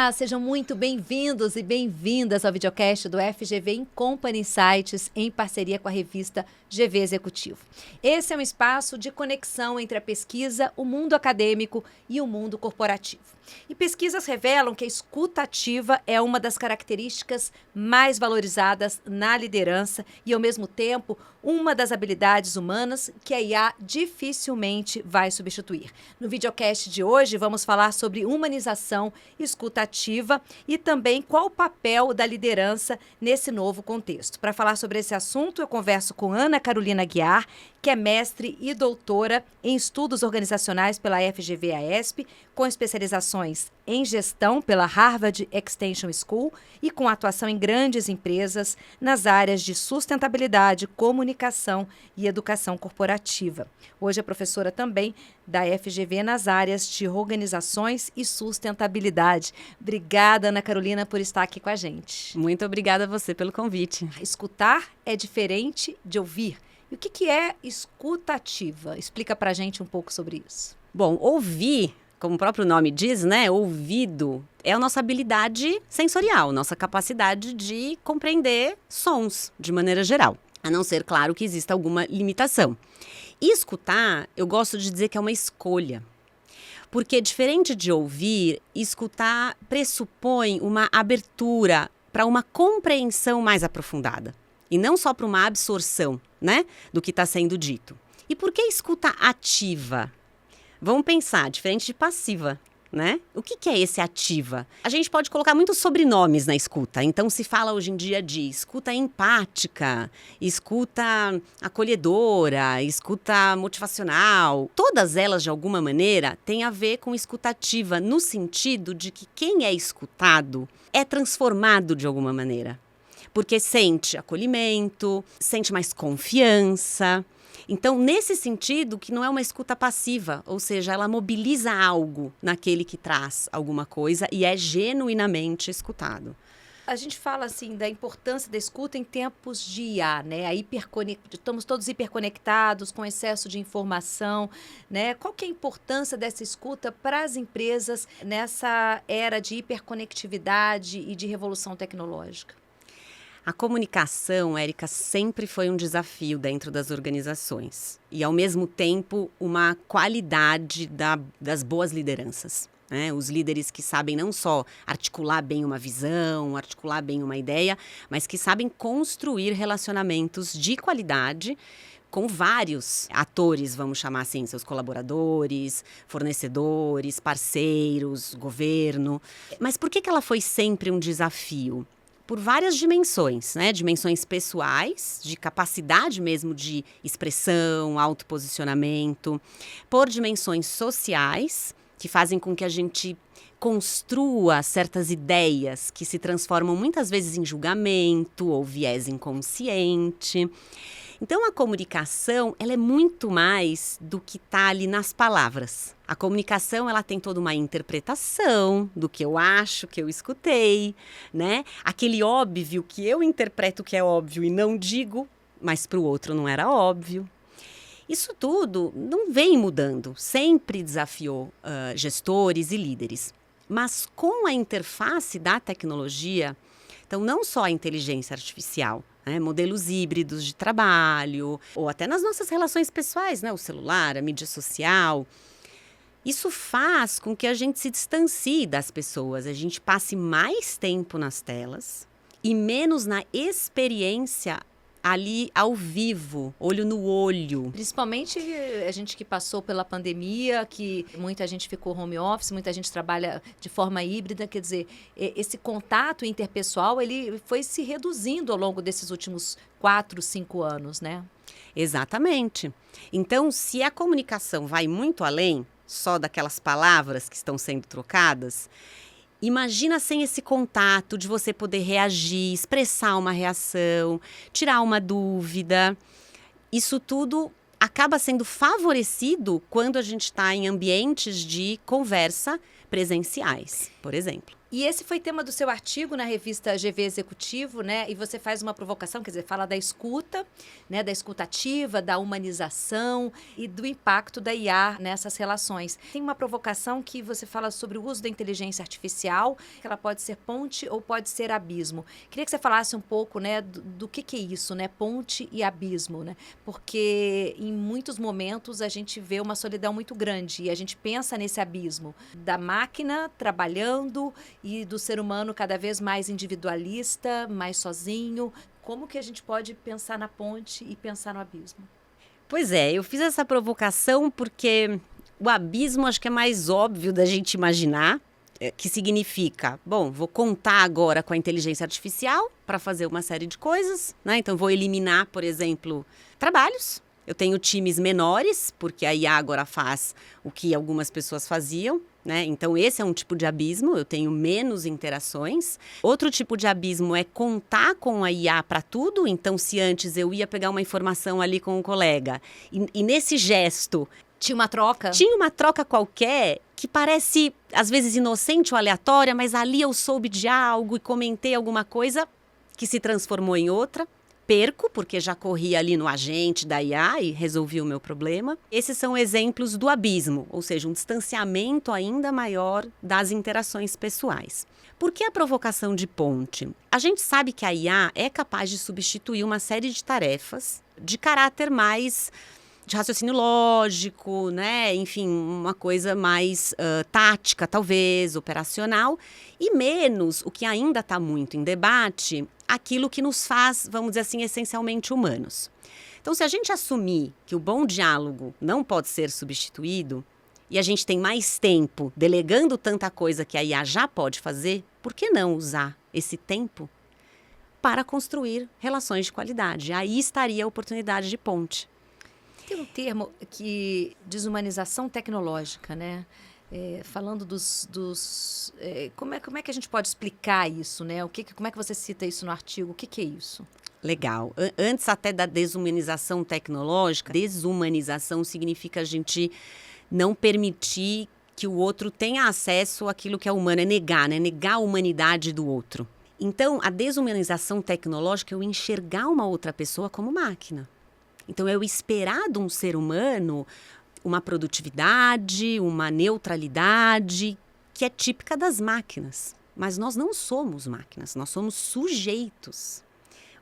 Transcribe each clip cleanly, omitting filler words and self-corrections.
Olá, sejam muito bem-vindos e bem-vindas ao videocast do FGV In Company Insights em parceria com a revista GV Executivo. Esse é um espaço de conexão entre a pesquisa, o mundo acadêmico e o mundo corporativo. E pesquisas revelam que a escuta ativa é uma das características mais valorizadas na liderança e, ao mesmo tempo, uma das habilidades humanas que a IA dificilmente vai substituir. No videocast de hoje, vamos falar sobre humanização, escuta ativa e também qual o papel da liderança nesse novo contexto. Para falar sobre esse assunto, eu converso com Ana Carolina Guiar, que é mestre e doutora em estudos organizacionais pela FGV-AESP, com especializações em gestão pela Harvard Extension School e com atuação em grandes empresas nas áreas de sustentabilidade, comunicação e educação corporativa. Hoje é professora também da FGV nas áreas de organizações e sustentabilidade. Obrigada, Ana Carolina, por estar aqui com a gente. Muito obrigada a você pelo convite. Escutar é diferente de ouvir. E o que é escuta ativa? Explica pra gente um pouco sobre isso. Bom, ouvir, como o próprio nome diz, né? Ouvido é a nossa habilidade sensorial, nossa capacidade de compreender sons de maneira geral. A não ser, claro, que exista alguma limitação. E escutar, eu gosto de dizer que é uma escolha. Porque, diferente de ouvir, escutar pressupõe uma abertura para uma compreensão mais aprofundada. E não só para uma absorção, né, do que está sendo dito. E por que escuta ativa? Vamos pensar, diferente de passiva, né? O que é esse ativa? A gente pode colocar muitos sobrenomes na escuta. Então, se fala hoje em dia de escuta empática, escuta acolhedora, escuta motivacional. Todas elas, de alguma maneira, têm a ver com escuta ativa, no sentido de que quem é escutado é transformado de alguma maneira. Porque sente acolhimento, sente mais confiança. Então, nesse sentido, que não é uma escuta passiva, ou seja, ela mobiliza algo naquele que traz alguma coisa e é genuinamente escutado. A gente fala assim da importância da escuta em tempos de IA, né? Estamos todos hiperconectados, com excesso de informação, né? Qual que é a importância dessa escuta para as empresas nessa era de hiperconectividade e de revolução tecnológica? A comunicação, Érica, sempre foi um desafio dentro das organizações e, ao mesmo tempo, uma qualidade das boas lideranças. Né? Os líderes que sabem não só articular bem uma visão, articular bem uma ideia, mas que sabem construir relacionamentos de qualidade com vários atores, vamos chamar assim, seus colaboradores, fornecedores, parceiros, governo. Mas por que ela foi sempre um desafio? Por várias dimensões, né? Dimensões pessoais, de capacidade mesmo de expressão, autoposicionamento, por dimensões sociais, que fazem com que a gente construa certas ideias que se transformam muitas vezes em julgamento ou viés inconsciente. Então, a comunicação, ela é muito mais do que está ali nas palavras. A comunicação, ela tem toda uma interpretação do que eu acho, que eu escutei, né? Aquele óbvio que eu interpreto que é óbvio e não digo, mas para o outro não era óbvio. Isso tudo não vem mudando, sempre desafiou gestores e líderes. Mas com a interface da tecnologia, então não só a inteligência artificial, né, modelos híbridos de trabalho, ou até nas nossas relações pessoais, né, o celular, a mídia social. Isso faz com que a gente se distancie das pessoas, a gente passe mais tempo nas telas e menos na experiência ali ao vivo, olho no olho. Principalmente a gente que passou pela pandemia, que muita gente ficou home office, muita gente trabalha de forma híbrida, quer dizer, esse contato interpessoal, ele foi se reduzindo ao longo desses últimos 4, 5 anos, né? Exatamente. Então, se a comunicação vai muito além só daquelas palavras que estão sendo trocadas, imagina sem esse contato de você poder reagir, expressar uma reação, tirar uma dúvida. Isso tudo acaba sendo favorecido quando a gente está em ambientes de conversa presenciais, por exemplo. E esse foi tema do seu artigo na revista GV Executivo, né? E você faz uma provocação, quer dizer, fala da escuta, né? Da escuta ativa, da humanização e do impacto da IA nessas relações. Tem uma provocação que você fala sobre o uso da inteligência artificial, que ela pode ser ponte ou pode ser abismo. Queria que você falasse um pouco, né, do que é isso, né? Ponte e abismo, né? Porque em muitos momentos a gente vê uma solidão muito grande e a gente pensa nesse abismo da máquina trabalhando e do ser humano cada vez mais individualista, mais sozinho. Como que a gente pode pensar na ponte e pensar no abismo? Pois é, eu fiz essa provocação porque o abismo acho que é mais óbvio da gente imaginar, que significa, bom, vou contar agora com a inteligência artificial para fazer uma série de coisas, né? Então vou eliminar, por exemplo, trabalhos. Eu tenho times menores, porque a IA agora faz o que algumas pessoas faziam, né? Então esse é um tipo de abismo, eu tenho menos interações. Outro tipo de abismo é contar com a IA para tudo. Então se antes eu ia pegar uma informação ali com um colega e nesse gesto tinha uma troca? Tinha uma troca qualquer que parece às vezes inocente ou aleatória, mas ali eu soube de algo e comentei alguma coisa que se transformou em outra. Perco, porque já corri ali no agente da IA e resolvi o meu problema. Esses são exemplos do abismo, ou seja, um distanciamento ainda maior das interações pessoais. Por que a provocação de ponte? A gente sabe que a IA é capaz de substituir uma série de tarefas de caráter mais de raciocínio lógico, né? Enfim, uma coisa mais tática, talvez, operacional, e menos, o que ainda está muito em debate, aquilo que nos faz, vamos dizer assim, essencialmente humanos. Então, se a gente assumir que o bom diálogo não pode ser substituído, e a gente tem mais tempo delegando tanta coisa que a IA já pode fazer, por que não usar esse tempo para construir relações de qualidade? Aí estaria a oportunidade de ponte. Tem um termo que desumanização tecnológica, né? Falando como é que a gente pode explicar isso, né? Como é que você cita isso no artigo? O que é isso? Legal. Antes até da desumanização tecnológica, desumanização significa a gente não permitir que o outro tenha acesso àquilo que é humano, é negar, né? Negar a humanidade do outro. Então, a desumanização tecnológica é eu enxergar uma outra pessoa como máquina. Então, eu esperar de um ser humano uma produtividade, uma neutralidade, que é típica das máquinas. Mas nós não somos máquinas, nós somos sujeitos.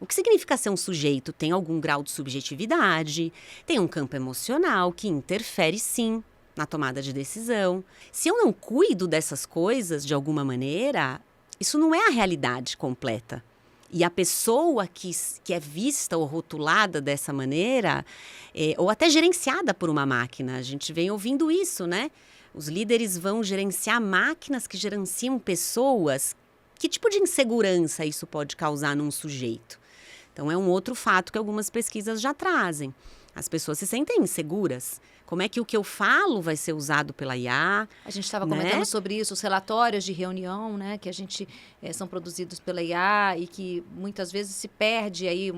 O que significa ser um sujeito? Tem algum grau de subjetividade, tem um campo emocional que interfere, sim, na tomada de decisão. Se eu não cuido dessas coisas de alguma maneira, isso não é a realidade completa. E a pessoa que é vista ou rotulada dessa maneira, ou até gerenciada por uma máquina, a gente vem ouvindo isso, né? Os líderes vão gerenciar máquinas que gerenciam pessoas. Que tipo de insegurança isso pode causar num sujeito? Então, é um outro fato que algumas pesquisas já trazem. As pessoas se sentem inseguras. Como é que o que eu falo vai ser usado pela IA? A gente estava comentando sobre isso, os relatórios de reunião, né, que a gente são produzidos pela IA e que muitas vezes se perde aí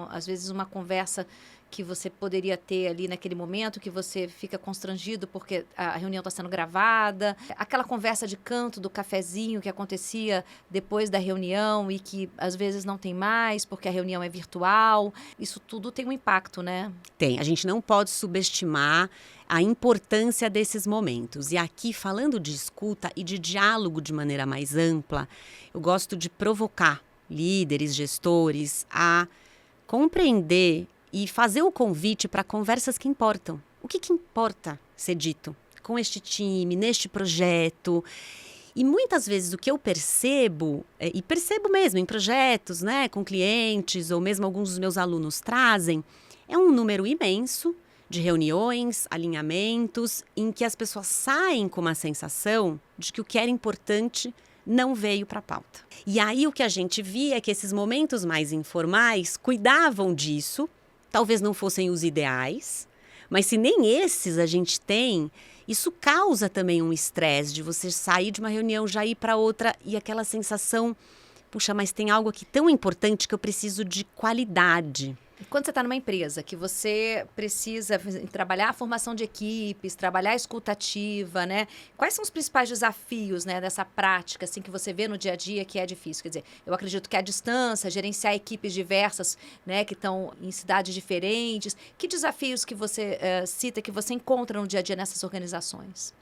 às vezes uma conversa que você poderia ter ali naquele momento, que você fica constrangido porque a reunião está sendo gravada. Aquela conversa de canto do cafezinho que acontecia depois da reunião e que às vezes não tem mais porque a reunião é virtual. Isso tudo tem um impacto, né? Tem. A gente não pode subestimar a importância desses momentos. E aqui, falando de escuta e de diálogo de maneira mais ampla, eu gosto de provocar líderes, gestores a compreender e fazer o convite para conversas que importam. O que importa ser dito com este time, neste projeto? E muitas vezes o que eu percebo, e percebo mesmo em projetos, né, com clientes, ou mesmo alguns dos meus alunos trazem, é um número imenso de reuniões, alinhamentos, em que as pessoas saem com uma sensação de que o que era importante não veio para a pauta. E aí o que a gente via é que esses momentos mais informais cuidavam disso. Talvez não fossem os ideais, mas se nem esses a gente tem, isso causa também um estresse de você sair de uma reunião, já ir para outra e aquela sensação, puxa, mas tem algo aqui tão importante que eu preciso de qualidade. Quando você está numa empresa que você precisa trabalhar a formação de equipes, trabalhar a escuta ativa, né? Quais são os principais desafios, né, dessa prática, assim, que você vê no dia a dia que é difícil? Quer dizer, eu acredito que a distância, gerenciar equipes diversas, né, que estão em cidades diferentes. Que desafios que você cita, que você encontra no dia a dia nessas organizações?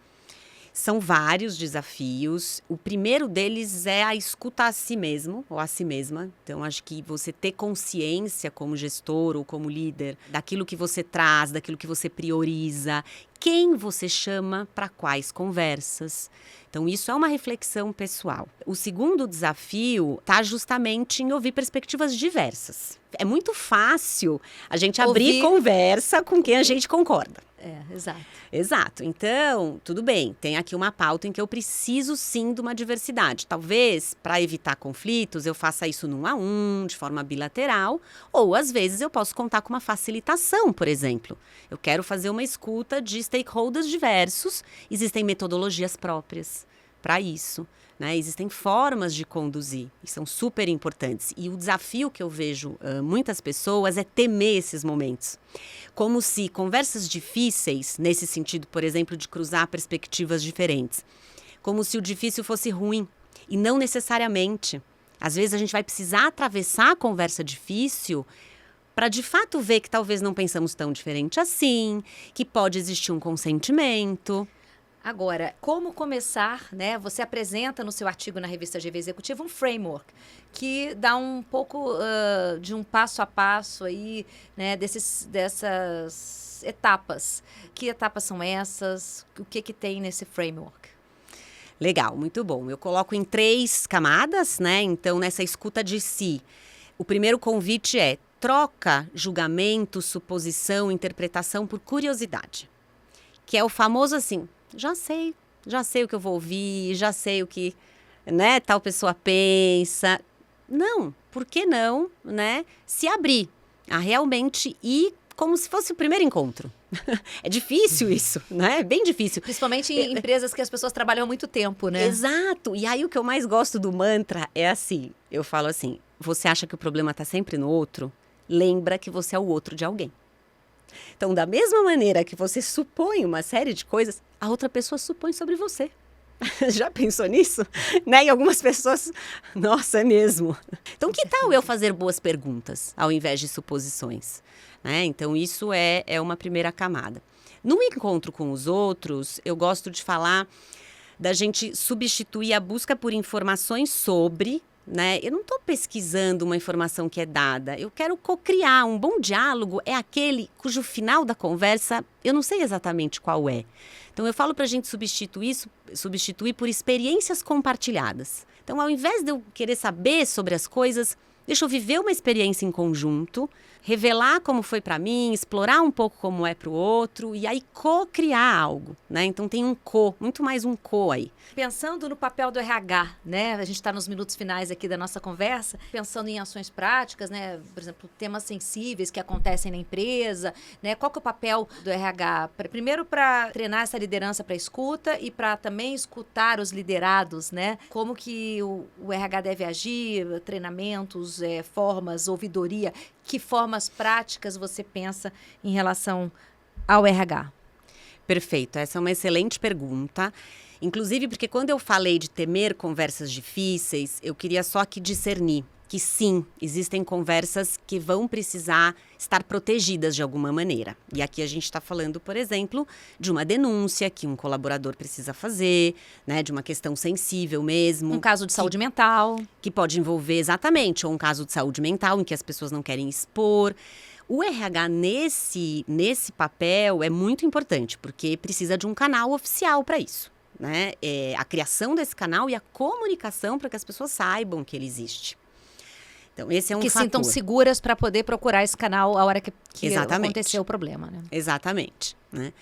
São vários desafios. O primeiro deles é a escuta a si mesmo ou a si mesma. Então, acho que você ter consciência como gestor ou como líder daquilo que você traz, daquilo que você prioriza, quem você chama para quais conversas. Então, isso é uma reflexão pessoal. O segundo desafio está justamente em ouvir perspectivas diversas. É muito fácil a gente abrir conversa com quem a gente concorda. Exato. Exato. Então, tudo bem, tem aqui uma pauta em que eu preciso sim de uma diversidade. Talvez, para evitar conflitos, eu faça isso num a um, de forma bilateral, ou às vezes eu posso contar com uma facilitação, por exemplo. Eu quero fazer uma escuta de stakeholders diversos, existem metodologias próprias para isso. Né? Existem formas de conduzir, e são super importantes. E o desafio que eu vejo muitas pessoas é temer esses momentos. Como se conversas difíceis, nesse sentido, por exemplo, de cruzar perspectivas diferentes, como se o difícil fosse ruim, e não necessariamente. Às vezes a gente vai precisar atravessar a conversa difícil para de fato ver que talvez não pensamos tão diferente assim, que pode existir um consentimento. Agora, como começar, né? Você apresenta no seu artigo na revista GV Executivo um framework que dá um pouco de um passo a passo aí, né? Dessas etapas. Que etapas são essas? O que tem nesse framework? Legal, muito bom. Eu coloco em 3 camadas, né? Então, nessa escuta de si, o primeiro convite é troca julgamento, suposição, interpretação por curiosidade. Que é o famoso assim... Já sei o que eu vou ouvir, já sei o que, né, tal pessoa pensa. Não, por que não, né, se abrir a realmente ir como se fosse o primeiro encontro. É difícil isso, né? É bem difícil. Principalmente em empresas que as pessoas trabalham há muito tempo, né? Exato. E aí o que eu mais gosto do mantra é assim, eu falo assim, você acha que o problema está sempre no outro? Lembra que você é o outro de alguém. Então, da mesma maneira que você supõe uma série de coisas, a outra pessoa supõe sobre você. Já pensou nisso? Né? E algumas pessoas, nossa, é mesmo. Então, que tal eu fazer boas perguntas, ao invés de suposições? Né? Então, isso é uma primeira camada. No encontro com os outros, eu gosto de falar da gente substituir a busca por informações sobre... Né? Eu não estou pesquisando uma informação que é dada, eu quero cocriar. Um bom diálogo é aquele cujo final da conversa eu não sei exatamente qual é. Então eu falo para a gente substituir por experiências compartilhadas. Então ao invés de eu querer saber sobre as coisas, deixa eu viver uma experiência em conjunto, revelar como foi para mim, explorar um pouco como é para o outro e aí co-criar algo, né? Então tem muito mais um aí. Pensando no papel do RH, né? A gente está nos minutos finais aqui da nossa conversa, pensando em ações práticas, né? Por exemplo, temas sensíveis que acontecem na empresa, né? Qual que é o papel do RH? Primeiro para treinar essa liderança para escuta e para também escutar os liderados, né? Como que o RH deve agir, treinamentos, formas, ouvidoria. Que formas práticas você pensa em relação ao RH? Perfeito, essa é uma excelente pergunta. Inclusive porque quando eu falei de temer conversas difíceis, eu queria só aqui discernir que sim, existem conversas que vão precisar estar protegidas de alguma maneira. E aqui a gente está falando, por exemplo, de uma denúncia que um colaborador precisa fazer, né, de uma questão sensível mesmo. Um caso de saúde mental. Que pode envolver exatamente, ou um caso de saúde mental em que as pessoas não querem expor. O RH nesse papel é muito importante, porque precisa de um canal oficial para isso. Né? A criação desse canal e a comunicação para que as pessoas saibam que ele existe. Então, esse é um fator. Que sintam seguras para poder procurar esse canal a hora que aconteceu o problema. Né? Exatamente. Né?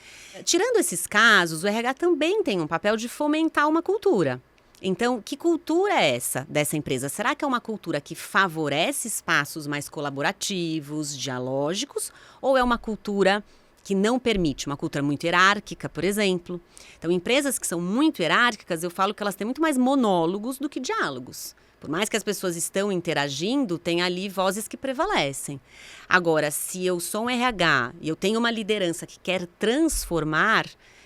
Tirando esses casos, o RH também tem um papel de fomentar uma cultura. Então, que cultura é essa dessa empresa? Será que é uma cultura que favorece espaços mais colaborativos, dialógicos, ou é uma cultura que não permite, uma cultura muito hierárquica, por exemplo? Então, empresas que são muito hierárquicas, eu falo que elas têm muito mais monólogos do que diálogos. Por mais que as pessoas estão interagindo, tem ali vozes que prevalecem. Agora, se eu sou um RH e eu tenho uma liderança que quer transformar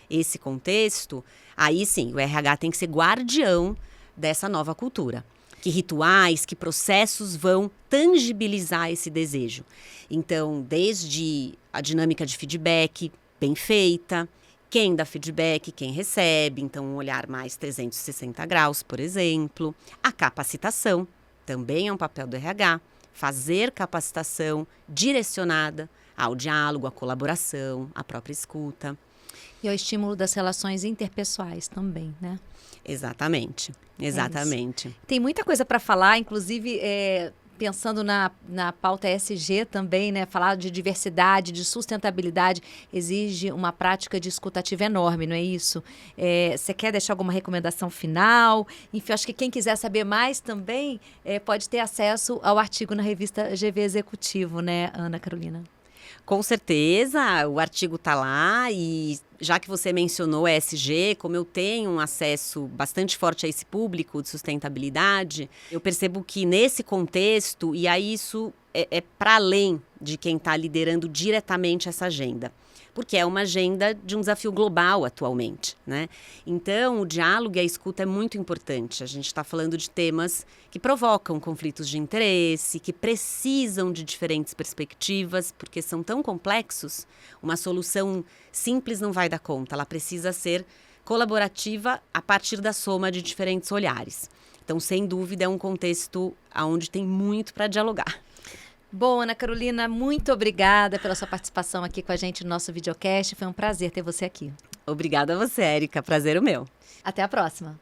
esse contexto, aí sim, o RH tem que ser guardião dessa nova cultura. Que rituais, que processos vão tangibilizar esse desejo. Então, desde a dinâmica de feedback bem feita, quem dá feedback, quem recebe, então um olhar mais 360 graus, por exemplo. A capacitação também é um papel do RH, fazer capacitação direcionada ao diálogo, à colaboração, à própria escuta. E ao estímulo das relações interpessoais também, né? Exatamente, exatamente. Tem muita coisa para falar, inclusive pensando na pauta ESG também, né? Falar de diversidade, de sustentabilidade, exige uma prática de escutativa enorme, não é isso? Você quer deixar alguma recomendação final? Enfim, acho que quem quiser saber mais também pode ter acesso ao artigo na revista GV Executivo, né, Ana Carolina? Com certeza, o artigo está lá e já que você mencionou ESG, como eu tenho um acesso bastante forte a esse público de sustentabilidade, eu percebo que nesse contexto, e aí isso é para além de quem está liderando diretamente essa agenda, porque é uma agenda de um desafio global atualmente, né? Então, o diálogo e a escuta é muito importante. A gente está falando de temas que provocam conflitos de interesse, que precisam de diferentes perspectivas, porque são tão complexos. Uma solução simples não vai dar conta, ela precisa ser colaborativa a partir da soma de diferentes olhares. Então, sem dúvida, é um contexto onde tem muito para dialogar. Bom, Ana Carolina, muito obrigada pela sua participação aqui com a gente no nosso videocast. Foi um prazer ter você aqui. Obrigada a você, Érica. Prazer o meu. Até a próxima.